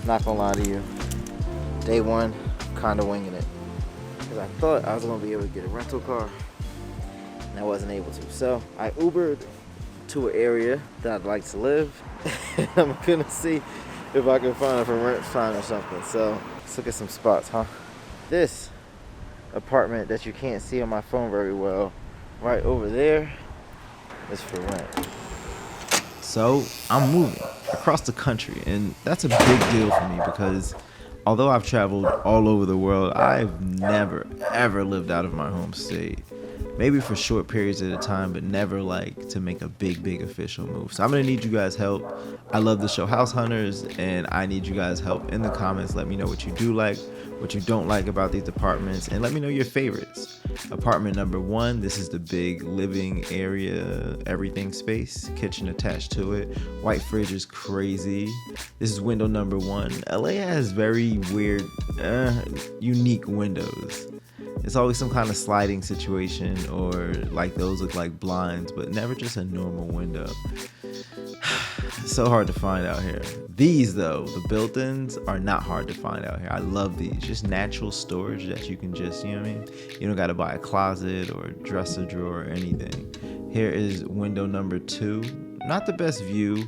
Not gonna lie to you. Day one, kind of winging it. Because I thought I was gonna be able to get a rental car, and I wasn't able to. So I Ubered to an area that I'd like to live. I'm gonna see if I can find a for rent sign or something. So let's look at some spots, huh? This apartment that you can't see on my phone very well, right over there, is for rent. So I'm moving across the country, and that's a big deal for me because although I've traveled all over the world, I've never ever lived out of my home state. Maybe for short periods at a time, but never like to make a big official move. So I'm gonna need you guys' help. I love the show House Hunters, and I need you guys' help in the comments. Let me know what you do like, what you don't like about these apartments, and let me know your favorites. Apartment number 1, this is the big living area, everything space, kitchen attached to it. White fridge is crazy. This is window number 1. LA has very weird, unique windows. It's always some kind of sliding situation, or like those look like blinds, but never just a normal window. So hard to find out here. These though, the built-ins are not hard to find out here. I love these. Just natural storage that you can just, you know what I mean? You don't got to buy a closet or a dresser drawer or anything. Here is window number 2. Not the best view,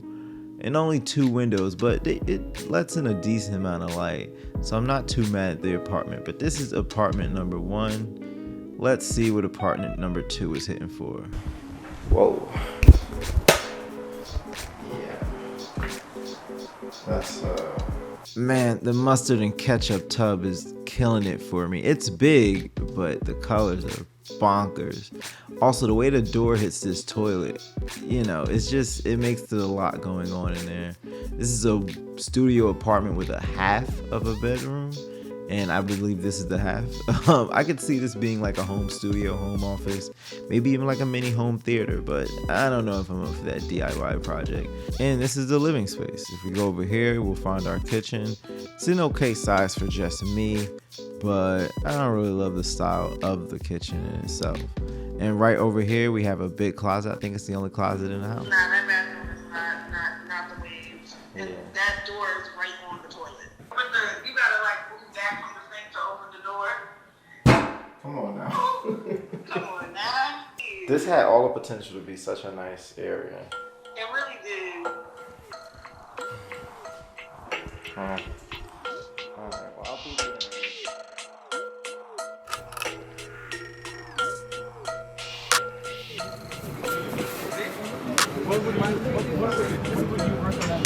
and only 2 windows, but it lets in a decent amount of light. So I'm not too mad at the apartment, but this is apartment number 1. Let's see what apartment number 2 is hitting for. Whoa. Yeah. That's man, the mustard and ketchup tub is killing it for me. It's big, but the colors are bonkers. Also, the way the door hits this toilet, you know, it makes it a lot going on in there. This is a studio apartment with a half of a bedroom, and I believe this is the half. I could see this being like a home studio, home office, maybe even like a mini home theater, but I don't know if I'm up for that DIY project. And this is the living space. If we go over here, we'll find our kitchen. It's an okay size for just me, but I don't really love the style of the kitchen in itself. And right over here, we have a big closet. I think it's the only closet in the house. Nah, that bathroom is not the way. And that door is right on the toilet. But you gotta like move back from the sink to open the door. Come on now. Come on now. This had all the potential to be such a nice area. It really did. Alright, well, I'll be there. What would you work on that?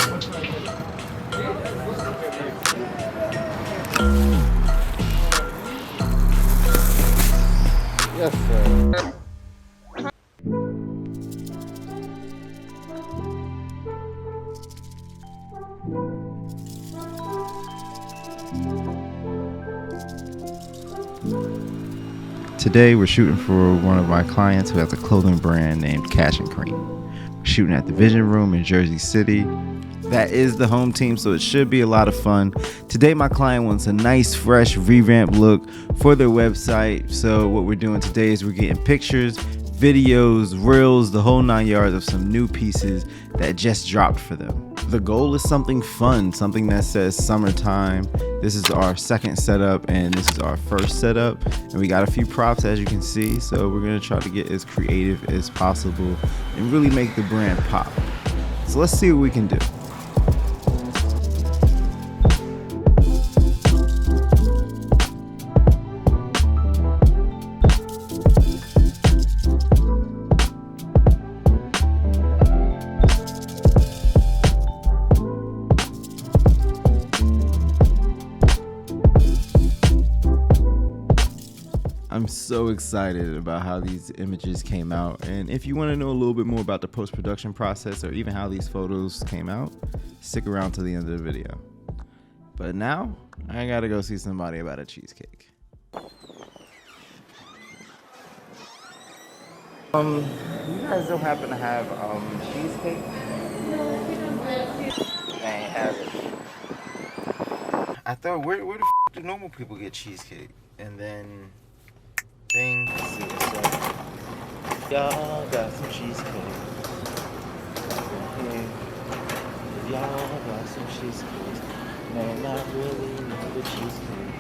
Yes, sir. Today we're shooting for one of my clients who has a clothing brand named Cash and Cream. We're shooting at the Vision Room in Jersey City. That is the home team, so it should be a lot of fun. Today my client wants a nice, fresh, revamped look for their website. So what we're doing today is we're getting pictures, videos, reels, the whole 9 yards of some new pieces that just dropped for them. The goal is something fun, something that says summertime. This is our second setup and this is our first setup. And we got a few props as you can see. So we're gonna try to get as creative as possible and really make the brand pop. So let's see what we can do. I'm so excited about how these images came out, and if you want to know a little bit more about the post-production process or even how these photos came out, stick around to the end of the video. But now, I gotta go see somebody about a cheesecake. You guys don't happen to have cheesecake? They ain't have it. I thought, where the f do normal people get cheesecake? And then thing. Let's see what's up. Y'all got some cheesecake. Okay. Y'all got some cheesecake. Man, I really need a cheesecake.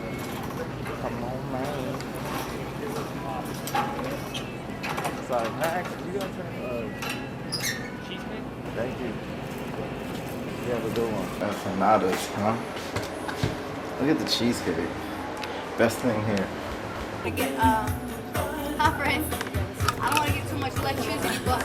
Come on, man. Sorry, Max, you gonna turn cheesecake? Thank you. You have a good one. Empanadas, huh? Look at the cheesecake. Best thing here. To get conference. I don't want to get too much electricity, but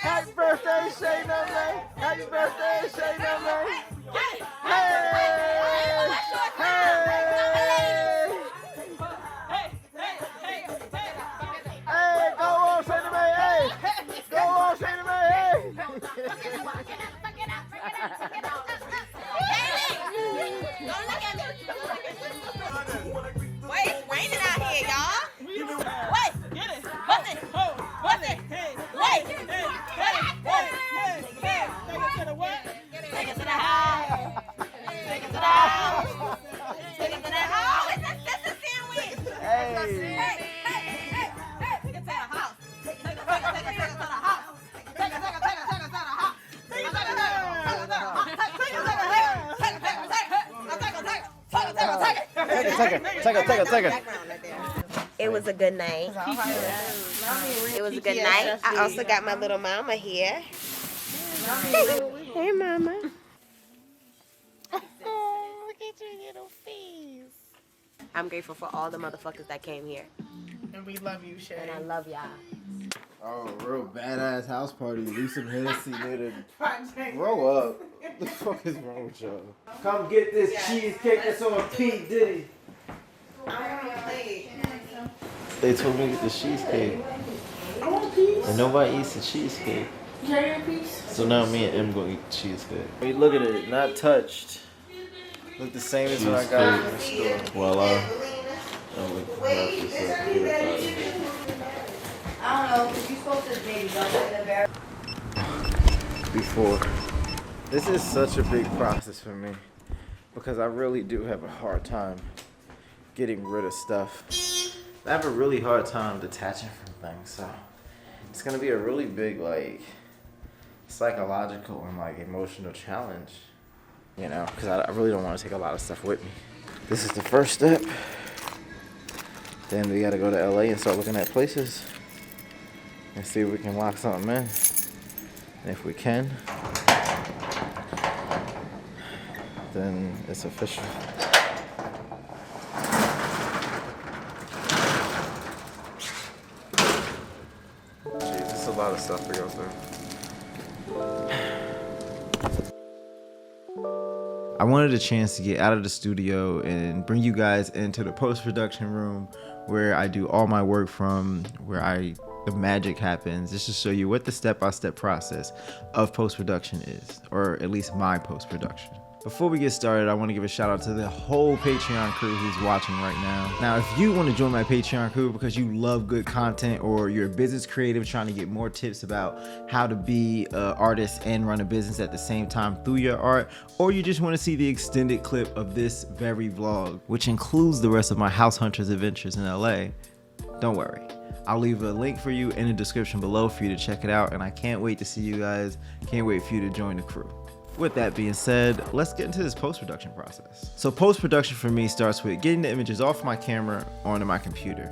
Happy birthday, Shayna, man! Happy birthday, Shayna, man! Hey! Hey, go on, Shayna, man! Hey! Go on, Shayna, man! wait, it's raining out here, y'all. Wait, get it. What's it? What's it? Wait. Take it to the house. Take it to the house. Take it to the house. It's a sandwich. Hey! Take it to the house. Take it to the house. Take it to the house. Take it to the house. Take it. It was a good night. It was a good night. I also got my little mama here. Hey, mama. Look at your little face. I'm grateful for all the motherfuckers that came here. And we love you, Shay. And I love y'all. Oh, real badass house party. Leave some Hennessy later. Grow up. What the fuck is wrong with y'all? Come get this cheesecake that's on P. Diddy. They told me to get the cheesecake. I want a piece. And nobody eats the cheesecake. You got your piece? So now me and M gonna eat the cheesecake. Hey, look at it. Not touched. Look the same as when I got it in the store. Voila. I don't know, because you're supposed to maybe go to the very Before. This is such a big process for me because I really do have a hard time getting rid of stuff. I have a really hard time detaching from things, so it's gonna be a really big like psychological and like emotional challenge, you know, because I really don't want to take a lot of stuff with me. This is the first step. Then we gotta go to LA and start looking at places and see if we can lock something in. And if we can, then it's official. Jeez, it's a lot of stuff to go through. I wanted a chance to get out of the studio and bring you guys into the post-production room where I do all my work from, where the magic happens, just to show you what the step-by-step process of post-production is, or at least my post-production. Before we get started, I want to give a shout out to the whole Patreon crew who's watching right now. Now, if you want to join my Patreon crew because you love good content, or you're a business creative trying to get more tips about how to be an artist and run a business at the same time through your art, or you just want to see the extended clip of this very vlog, which includes the rest of my House Hunters adventures in LA, don't worry. I'll leave a link for you in the description below for you to check it out, and I can't wait to see you guys. Can't wait for you to join the crew. With that being said, let's get into this post-production process. So post-production for me starts with getting the images off my camera onto my computer.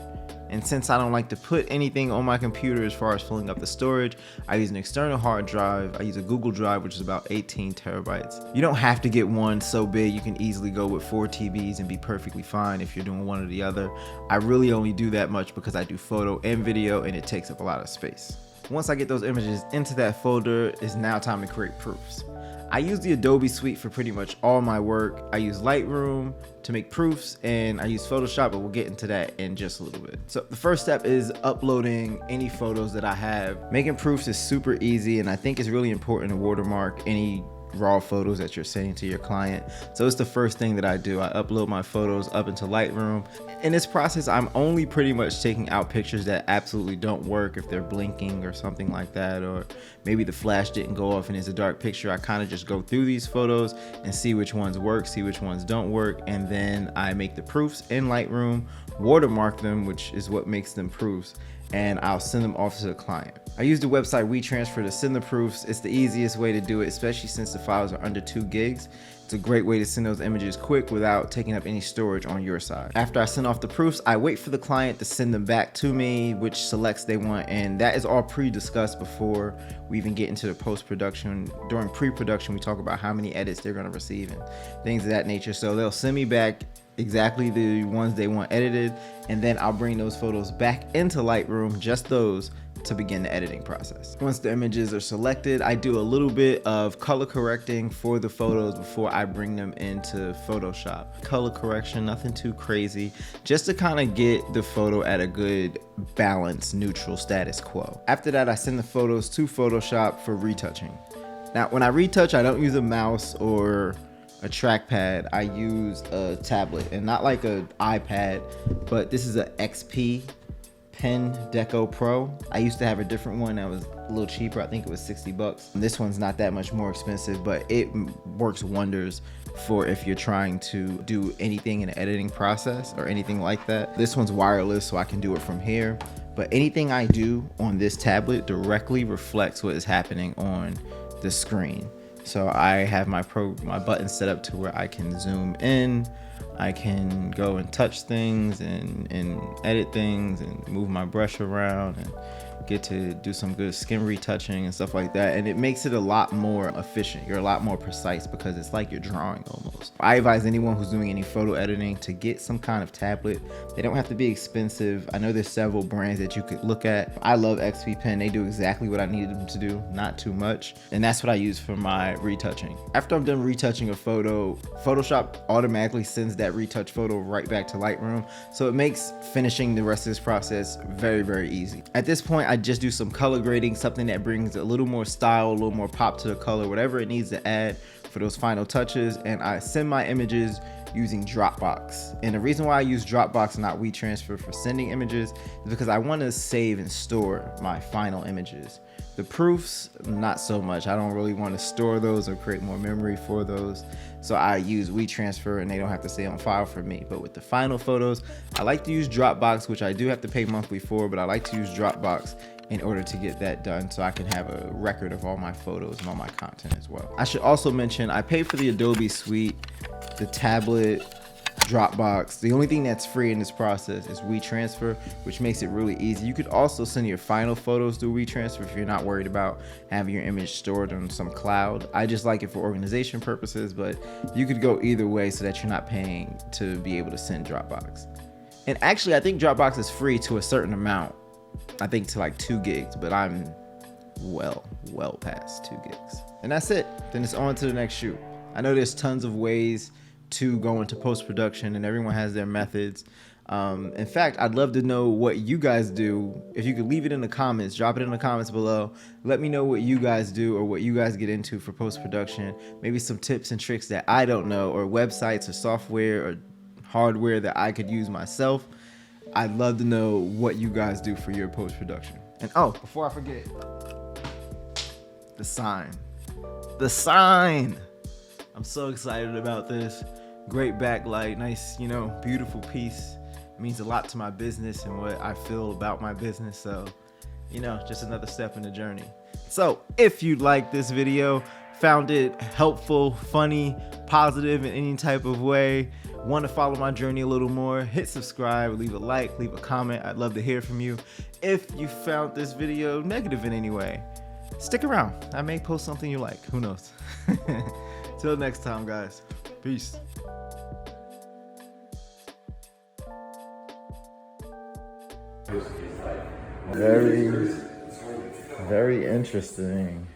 And since I don't like to put anything on my computer as far as filling up the storage, I use an external hard drive. I use a Google Drive, which is about 18 terabytes. You don't have to get one so big. You can easily go with 4 TBs and be perfectly fine if you're doing one or the other. I really only do that much because I do photo and video, and it takes up a lot of space. Once I get those images into that folder, it's now time to create proofs. I use the Adobe suite for pretty much all my work. I use Lightroom to make proofs, and I use Photoshop, but we'll get into that in just a little bit. So the first step is uploading any photos that I have. Making proofs is super easy, and I think it's really important to watermark any raw photos that you're sending to your client. So it's the first thing that I do. I upload my photos up into Lightroom. In this process, I'm only pretty much taking out pictures that absolutely don't work if they're blinking or something like that, or maybe the flash didn't go off and it's a dark picture. I kind of just go through these photos and see which ones work, see which ones don't work, and then I make the proofs in Lightroom, watermark them, which is what makes them proofs, and I'll send them off to the client. I use the website WeTransfer to send the proofs. It's the easiest way to do it, especially since the files are under 2 gigs. It's a great way to send those images quick without taking up any storage on your side. After I send off the proofs, I wait for the client to send them back to me, which selects they want, and that is all pre-discussed before we even get into the post-production. During pre-production, we talk about how many edits they're gonna receive and things of that nature. So they'll send me back exactly the ones they want edited, and then I'll bring those photos back into Lightroom, just those, to begin the editing process. Once the images are selected, I do a little bit of color correcting for the photos before I bring them into Photoshop. Color correction, nothing too crazy, just to kind of get the photo at a good balance, neutral status quo. After that, I send the photos to Photoshop for retouching. Now, when I retouch, I don't use a mouse or a trackpad. I use a tablet, and not like an iPad, but this is a XP Pen Deco Pro. I used to have a different one that was a little cheaper. I think it was 60 bucks. This one's not that much more expensive, but it works wonders for if you're trying to do anything in the editing process or anything like that. This one's wireless, so I can do it from here. But anything I do on this tablet directly reflects what is happening on the screen. So I have my button set up to where I can zoom in, I can go and touch things and edit things and move my brush around and get to do some good skin retouching and stuff like that, and it makes it a lot more efficient. You're a lot more precise because it's like you're drawing almost. I advise anyone who's doing any photo editing to get some kind of tablet. They don't have to be expensive. I know there's several brands that you could look at. I love XP Pen. They do exactly what I needed them to do, not too much, and that's what I use for my retouching. After I'm done retouching a photo, Photoshop automatically sends that retouch photo right back to Lightroom, so it makes finishing the rest of this process very, very easy. At this point, I just do some color grading, something that brings a little more style, a little more pop to the color, whatever it needs to add for those final touches, and I send my images using Dropbox. And the reason why I use Dropbox and not WeTransfer for sending images is because I want to save and store my final images. The proofs, not so much. I don't really want to store those or create more memory for those. So I use WeTransfer and they don't have to stay on file for me. But with the final photos, I like to use Dropbox, which I do have to pay monthly for, but I like to use Dropbox in order to get that done so I can have a record of all my photos and all my content as well. I should also mention I pay for the Adobe Suite, the tablet, Dropbox. The only thing that's free in this process is WeTransfer, which makes it really easy. You could also send your final photos through WeTransfer if you're not worried about having your image stored on some cloud. I just like it for organization purposes, but you could go either way so that you're not paying to be able to send Dropbox. And actually, I think Dropbox is free to a certain amount. I think to like 2 gigs, but I'm well past 2 gigs. And that's it. Then it's on to the next shoot. I know there's tons of ways to go into post-production and everyone has their methods. In fact, I'd love to know what you guys do. If you could leave it in the comments, drop it in the comments below. Let me know what you guys do or what you guys get into for post-production. Maybe some tips and tricks that I don't know, or websites or software or hardware that I could use myself. I'd love to know what you guys do for your post-production. And oh, before I forget, the sign. The sign! I'm so excited about this. Great backlight, nice, beautiful piece. It means a lot to my business and what I feel about my business. So, just another step in the journey. So if you liked this video, found it helpful, funny, positive in any type of way, want to follow my journey a little more, hit subscribe, leave a like, leave a comment. I'd love to hear from you. If you found this video negative in any way, stick around. I may post something you like. Who knows? Till next time, guys. Peace. Very interesting.